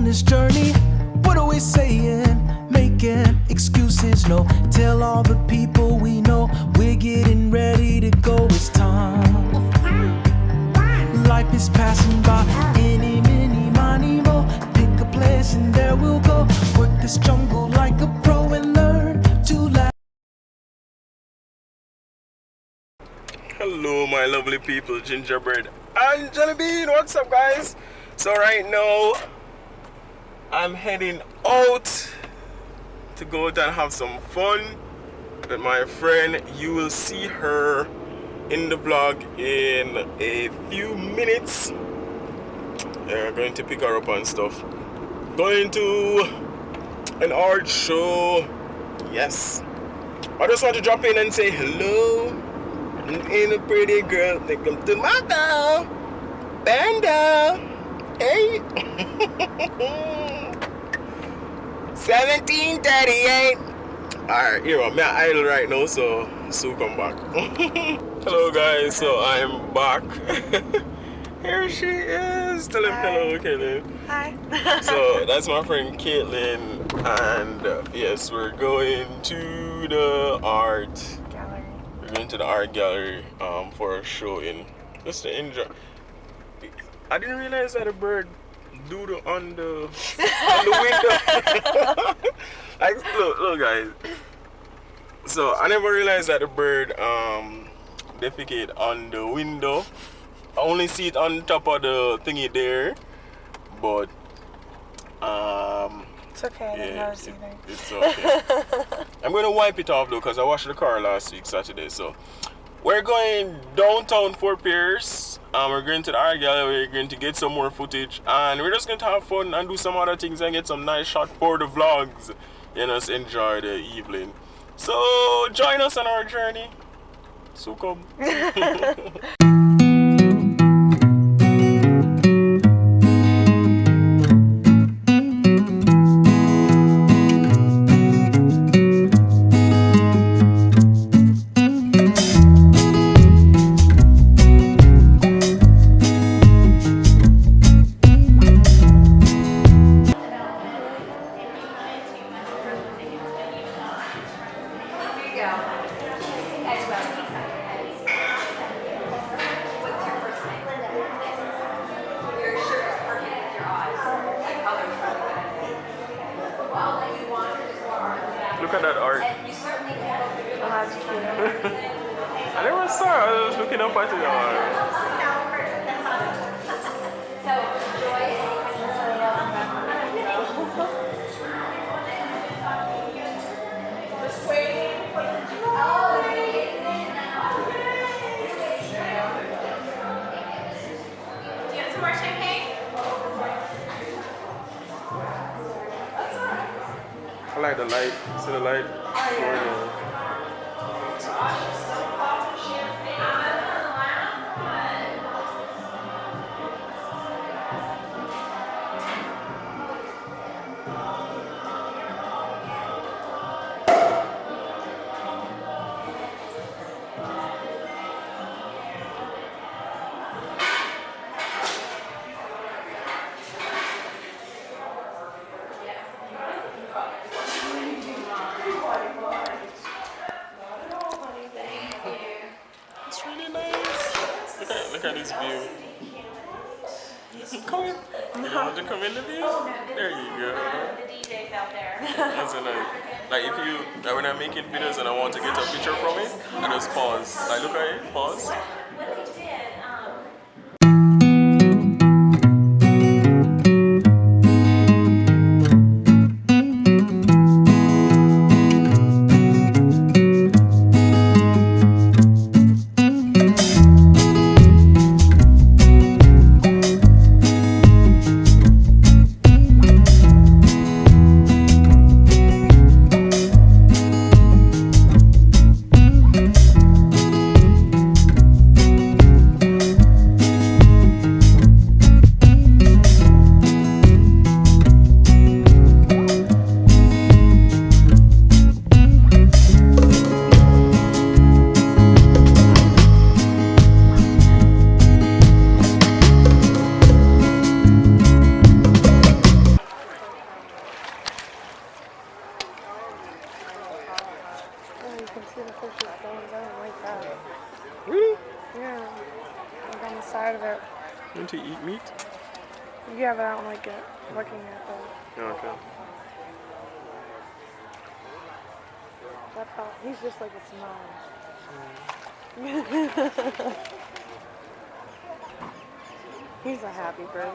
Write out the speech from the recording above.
this journey. What are we saying? Making excuses, no. Tell all the people we know we're getting ready to go. It's time. Life is passing by. Any, mini, money, mo. Pick a place and there we'll go. Work this jungle like a pro and learn to laugh. Hello my lovely people, gingerbread and jelly bean. What's up guys? So right now I'm heading out to go out and have some fun with my friend. You will see her in the vlog in a few minutes. I'm going to pick her up and stuff. Going to an art show. Yes. I just want to drop in and say hello. Ain't a pretty girl, they come to my girl. Banda. Hey. 1738. Alright, here I'm idle right now, so soon come back. Hello guys, so I'm back. Here she is. Tell him hello, Caitlin. Hi. So that's my friend Caitlin, and yes, we're going to the art Gallery. We're going to the art gallery for a showing, just to enjoy. I didn't realize that a bird doodle on the window. Like, look guys. So I never realized that a bird defecate on the window. I only see it on top of the thingy there, but It's okay, I didn't notice either. it's okay. I'm gonna wipe it off though, because I washed the car last week Saturday. So we're going downtown Fort Pierce. We're going to the art gallery. We're going to get some more footage, and we're just going to have fun and do some other things and get some nice shots for the vlogs. You know, just enjoy the evening. So join us on our journey. So come. Look at that art. Oh, that's cute. I never saw it. I was looking up at it. I like the light. See the light? It's really nice. Look at this view. Come in. You want to come in the view? There you go. The DJ's out there. That's so nice. Like if you, like when I'm making videos and I want to get a picture from it, I just pause. Like look at it, pause. on the side of it. Want to eat meat? Yeah, but I don't like it. Looking at it. Okay. He's just like, it's mine. He's a happy bird.